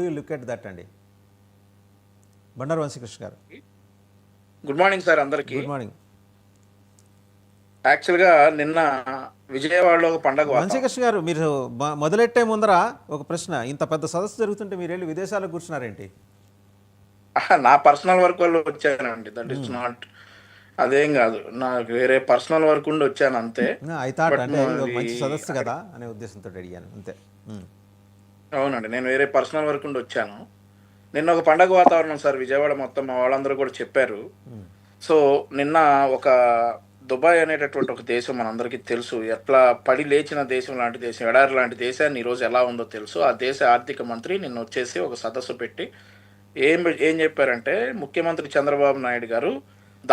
You look at that అండి? బండారు వంశీకృష్ణ గారు. Good morning sir అందరికి. Good morning. యాక్చువల్గా నిన్న విజయవాడలో ఒక పండగ వంశీకృష్ణ గారు, మీరు మొదలెట్టే ముందర ఒక ప్రశ్న. ఇంత పెద్ద సదస్సు జరుగుతుంటే మీరు వెళ్ళి విదేశాలకు కూర్చున్నారేంటి? నా పర్సనల్ వర్క్ వల్ల వచ్చానండి. దట్ ఈస్ నాట్, అదేం కాదు, నాకు వేరే పర్సనల్ వర్క్ ఉండి వచ్చాను అంతే. ఐ థాట్ అంటే మంచి సదస్సు కదా అనే ఉద్దేశంతో అడిగాను అంతే. అవునండి, నేను వేరే పర్సనల్ వర్క్ ఉండి వచ్చాను. నిన్న ఒక పండగ వాతావరణం సార్ విజయవాడ మొత్తం, మా వాళ్ళందరూ కూడా చెప్పారు. సో నిన్న ఒక దుబాయ్ అనేటటువంటి ఒక దేశం మనందరికీ తెలుసు, ఎట్లా పడి లేచిన దేశం లాంటి దేశం, ఎడారి లాంటి దేశాన్ని ఈరోజు ఎలా ఉందో తెలుసు. ఆ దేశ ఆర్థిక మంత్రి నిన్న వచ్చేసి ఒక సదస్సు పెట్టి ఏం చెప్పారంటే, ముఖ్యమంత్రి చంద్రబాబు నాయుడు గారు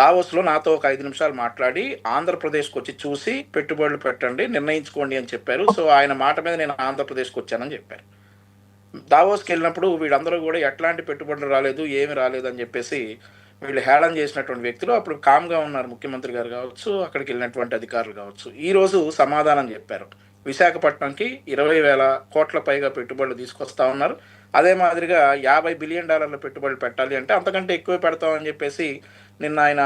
దావోస్లో నాతో ఒక 5 నిమిషాలు మాట్లాడి ఆంధ్రప్రదేశ్కి వచ్చి చూసి పెట్టుబడులు పెట్టండి, నిర్ణయించుకోండి అని చెప్పారు. సో ఆయన మాట మీద నేను ఆంధ్రప్రదేశ్కి వచ్చానని చెప్పారు. దావోస్కి వెళ్ళినప్పుడు వీళ్ళందరూ కూడా ఎట్లాంటి పెట్టుబడులు రాలేదు, ఏమి రాలేదు అని చెప్పేసి వీళ్ళు హేళన చేసినటువంటి వ్యక్తులు అప్పుడు కామ్గా ఉన్నారు. ముఖ్యమంత్రి గారు కావచ్చు, అక్కడికి వెళ్ళినటువంటి అధికారులు కావచ్చు. ఈరోజు సమాధానం చెప్పారు. విశాఖపట్నంకి 20,000 కోట్ల పైగా పెట్టుబడులు తీసుకొస్తా ఉన్నారు. అదే మాదిరిగా $50 బిలియన్ పెట్టుబడులు పెట్టాలి అంటే అంతకంటే ఎక్కువ పెడతామని చెప్పేసి నిన్న ఆయన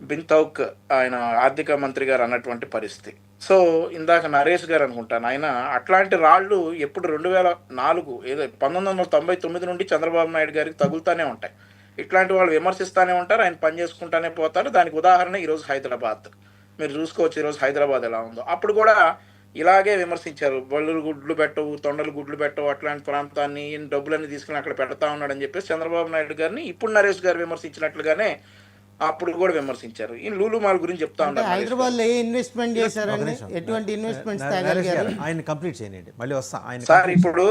బింతౌక్, ఆయన ఆర్థిక మంత్రి గారు అన్నటువంటి పరిస్థితి. సో ఇందాక నరేష్ గారు అనుకుంటాను, ఆయన అట్లాంటి రాళ్ళు ఎప్పుడు 2004 ఏదో 1999 నుండి చంద్రబాబు నాయుడు గారికి తగులుతూనే ఉంటాయి. ఇట్లాంటి వాళ్ళు విమర్శిస్తూనే ఉంటారు, ఆయన పని చేసుకుంటూనే పోతారు. దానికి ఉదాహరణ ఈరోజు హైదరాబాద్. మీరు చూసుకోవచ్చు ఈరోజు హైదరాబాద్ ఎలా ఉందో. అప్పుడు కూడా ఇలాగే విమర్శించారు, బళ్ళు గుడ్లు పెట్టవు, తొండలు గుడ్లు పెట్టవు, అట్లాంటి ప్రాంతాన్ని డబ్బులన్నీ తీసుకుని అక్కడ పెడతా ఉన్నాడని చెప్పేసి చంద్రబాబు నాయుడు గారిని ఇప్పుడు నరేష్ గారు విమర్శించినట్లుగానే అప్పుడు కూడా విమర్శించారు. ఈ లూలు మాల్ గురించి చెప్తా ఉన్నారు. హైదరాబాద్ లో ఏ ఇన్వెస్ట్మెంట్ చేశారండి? ఎటువంటి ఇన్వెస్ట్మెంట్స్ ఆయన కంప్లీట్ చేయండి, మళ్ళీ వస్తా. సార్ ఇప్పుడు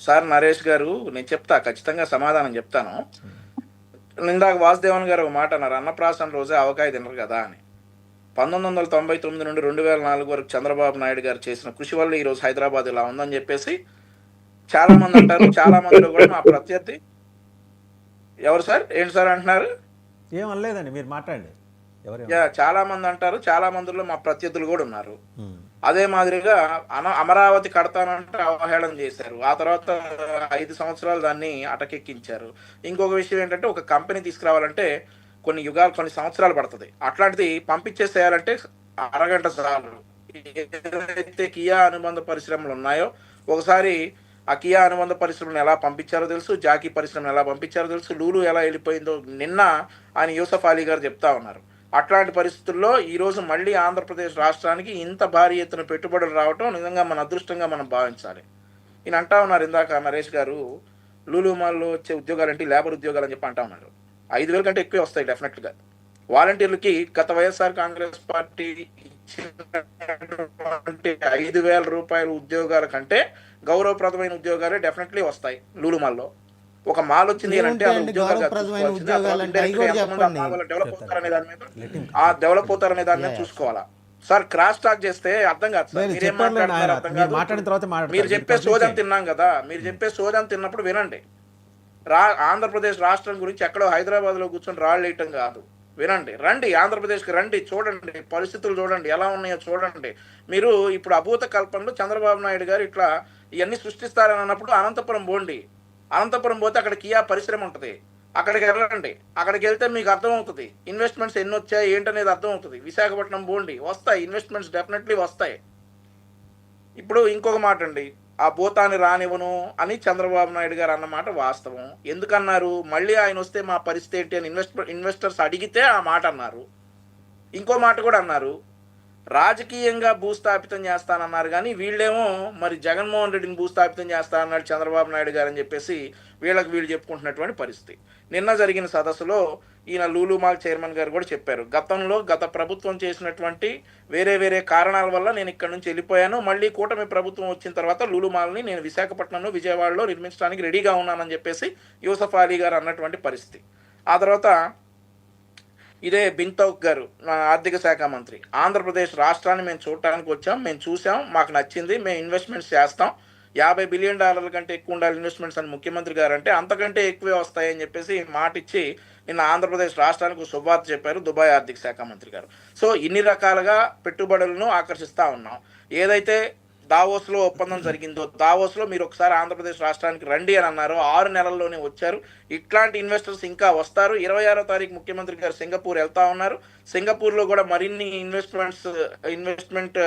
సార్ నరేష్ గారు, నేను చెప్తా, ఖచ్చితంగా సమాధానం చెప్తాను. ఇందాక వాసుదేవన్ గారు ఒక మాట అన్నారు, అన్నప్రాసన రోజే అవకాయ తినరు కదా అని. 1999 నుండి 2004 వరకు చంద్రబాబు నాయుడు గారు చేసిన కృషి వల్ల ఈరోజు హైదరాబాద్ ఇలా ఉందని చెప్పేసి చాలా మంది అంటారు. చాలా మందిలో కూడా మా ప్రత్యర్థి ఎవరు సార్, ఏంటి సార్ అంటున్నారు? ఏమనలేదండి, మీరు మాట్లాడండి. చాలా మంది అంటారు, చాలా మందిలో మా ప్రత్యర్థులు కూడా ఉన్నారు. అదే మాదిరిగా అమరావతి కడతానంటే అవహేళన చేశారు. ఆ తర్వాత 5 సంవత్సరాలు దాన్ని అటకెక్కించారు. ఇంకొక విషయం ఏంటంటే, ఒక కంపెనీ తీసుకురావాలంటే కొన్ని సంవత్సరాలు పడుతుంది. అట్లాంటిది పంపించేసేయాలంటే అరగంట చాలు. ఏదైతే కియా అనుబంధ పరిశ్రమలు ఉన్నాయో, ఒకసారి ఆ కియా అనుబంధ పరిశ్రమను ఎలా పంపించారో తెలుసు, జాకీ పరిశ్రమను ఎలా పంపించారో తెలుసు, లూలు ఎలా వెళ్ళిపోయిందో నిన్న ఆయన యూసఫ్ అలీ గారు చెప్తా ఉన్నారు. అట్లాంటి పరిస్థితుల్లో ఈరోజు మళ్ళీ ఆంధ్రప్రదేశ్ రాష్ట్రానికి ఇంత భారీ ఎత్తున పెట్టుబడులు రావటం నిజంగా మన అదృష్టంగా మనం భావించాలి. ఈయన అంటా ఉన్నారు ఇందాక నరేష్ గారు, లూలు మాల్లో వచ్చే ఉద్యోగాలు అంటే లేబర్ ఉద్యోగాలు అని చెప్పి అంటా ఉన్నారు. 5,000 కంటే ఎక్కువే వస్తాయి డెఫినెట్గా. వాలంటీర్లకి గత వైఎస్ఆర్ కాంగ్రెస్ పార్టీ ఇచ్చినటువంటి 5,000 రూపాయల ఉద్యోగాల కంటే గౌరవప్రదమైన ఉద్యోగాలే డెఫినెట్లీ వస్తాయి లూలు మాల్లో. ఒక మాల్ వచ్చింది అంటే డెవలప్ అవుతారనే దాని మీద చూసుకోవాలా సార్. క్రాస్ టాక్ చేస్తే అర్థం కాదు సార్, మీరేం మాట్లాడుతున్నారు అర్థం కాదు. మీరు చెప్పే సోదం తిన్నాం కదా, మీరు చెప్పే సోదం తిన్నప్పుడు వినండి. ఆంధ్రప్రదేశ్ రాష్ట్రం గురించి ఎక్కడో హైదరాబాద్లో కూర్చొని రాళ్ళు వేయటం కాదు, వినండి. రండి, ఆంధ్రప్రదేశ్కి రండి, చూడండి, పరిస్థితులు చూడండి ఎలా ఉన్నాయో చూడండి. మీరు ఇప్పుడు అభూత కల్పనలో చంద్రబాబు నాయుడు గారు ఇట్లా ఇవన్నీ సృష్టిస్తారని అన్నప్పుడు అనంతపురం పోండి. అనంతపురం పోతే అక్కడ కియా పరిశ్రమ ఉంటుంది, అక్కడికి వెళ్ళండి. అక్కడికి వెళ్తే మీకు అర్థమవుతుంది ఇన్వెస్ట్మెంట్స్ ఎన్ని వచ్చాయి ఏంటనేది అర్థమవుతుంది. విశాఖపట్నం పోండి, వస్తాయి ఇన్వెస్ట్మెంట్స్, డెఫినెట్లీ వస్తాయి. ఇప్పుడు ఇంకొక మాట అండి, ఆ భూతాన్ని రానివ్వను అని చంద్రబాబు నాయుడు గారు అన్నమాట వాస్తవం. ఎందుకన్నారు? మళ్ళీ ఆయన వస్తే మా పరిస్థితి ఏంటి అని ఇన్వెస్టర్స్ అడిగితే ఆ మాట అన్నారు. ఇంకో మాట కూడా అన్నారు, రాజకీయంగా భూస్థాపితం చేస్తానన్నారు. కానీ వీళ్ళేమో మరి జగన్మోహన్ రెడ్డిని భూస్థాపితం చేస్తానన్నాడు చంద్రబాబు నాయుడు గారు అని చెప్పేసి వీళ్ళు చెప్పుకుంటున్నటువంటి పరిస్థితి. నిన్న జరిగిన సదస్సులో ఈయన లూలు మాల్ చైర్మన్ గారు కూడా చెప్పారు, గత ప్రభుత్వం చేసినటువంటి వేరే కారణాల వల్ల నేను ఇక్కడ నుంచి వెళ్ళిపోయాను. మళ్ళీ కూటమి ప్రభుత్వం వచ్చిన తర్వాత లూలు మాల్ని నేను విశాఖపట్నంలో, విజయవాడలో నిర్మించడానికి రెడీగా ఉన్నానని చెప్పేసి యూసఫ్ అలీ గారు అన్నటువంటి పరిస్థితి. ఆ తర్వాత ఇదే బింతౌక్ గారు, ఆర్థిక శాఖ మంత్రి, ఆంధ్రప్రదేశ్ రాష్ట్రాన్ని మేము చూడటానికి వచ్చాం, మేము చూసాం, మాకు నచ్చింది, మేము ఇన్వెస్ట్మెంట్స్ చేస్తాం, $50 బిలియన్ కంటే ఎక్కువ ఉండాలి ఇన్వెస్ట్మెంట్స్ అని ముఖ్యమంత్రి గారు అంటే అంతకంటే ఎక్కువే వస్తాయని చెప్పేసి మాట ఇచ్చి నిన్న ఆంధ్రప్రదేశ్ రాష్ట్రానికి శుభవార్త చెప్పారు దుబాయ్ ఆర్థిక శాఖ మంత్రి గారు. సో ఇన్ని రకాలుగా పెట్టుబడులను ఆకర్షిస్తూ ఉన్నాం. ఏదైతే దావోస్లో ఒప్పందం జరిగిందో, దావోస్లో మీరు ఒకసారి ఆంధ్రప్రదేశ్ రాష్ట్రానికి రండి అని అన్నారు, 6 నెలల్లోనే వచ్చారు. ఇట్లాంటి ఇన్వెస్టర్స్ ఇంకా వస్తారు. 26వ తారీఖు ముఖ్యమంత్రి గారు సింగపూర్ వెళ్తా ఉన్నారు. సింగపూర్లో కూడా మరిన్ని ఇన్వెస్ట్మెంట్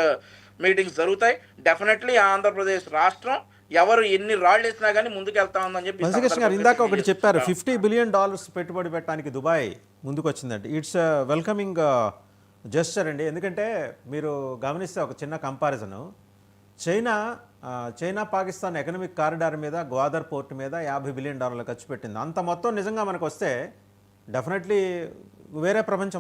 మీటింగ్స్ జరుగుతాయి. డెఫినెట్లీ ఆంధ్రప్రదేశ్ రాష్ట్రం ఎవరు ఎన్ని రాళ్ళు వేసినా కానీ ముందుకు వెళ్తా ఉందని చెప్పి వంశీకృష్ణ గారు ఇందాక ఒకటి చెప్పారు, $50 బిలియన్ పెట్టుబడి పెట్టడానికి దుబాయ్ ముందుకు వచ్చిందంటే ఇట్స్ వెల్కమింగ్ జెస్చర్ అండి. ఎందుకంటే మీరు గమనిస్తే ఒక చిన్న comparison, China Pakistan economic corridor మీద, గ్వాదర్ పోర్ట్ మీద $50 బిలియన్ ఖర్చు పెట్టింది. అంత మొత్తం నిజంగా మనకు వస్తే డెఫినెట్లీ వేరే ప్రపంచం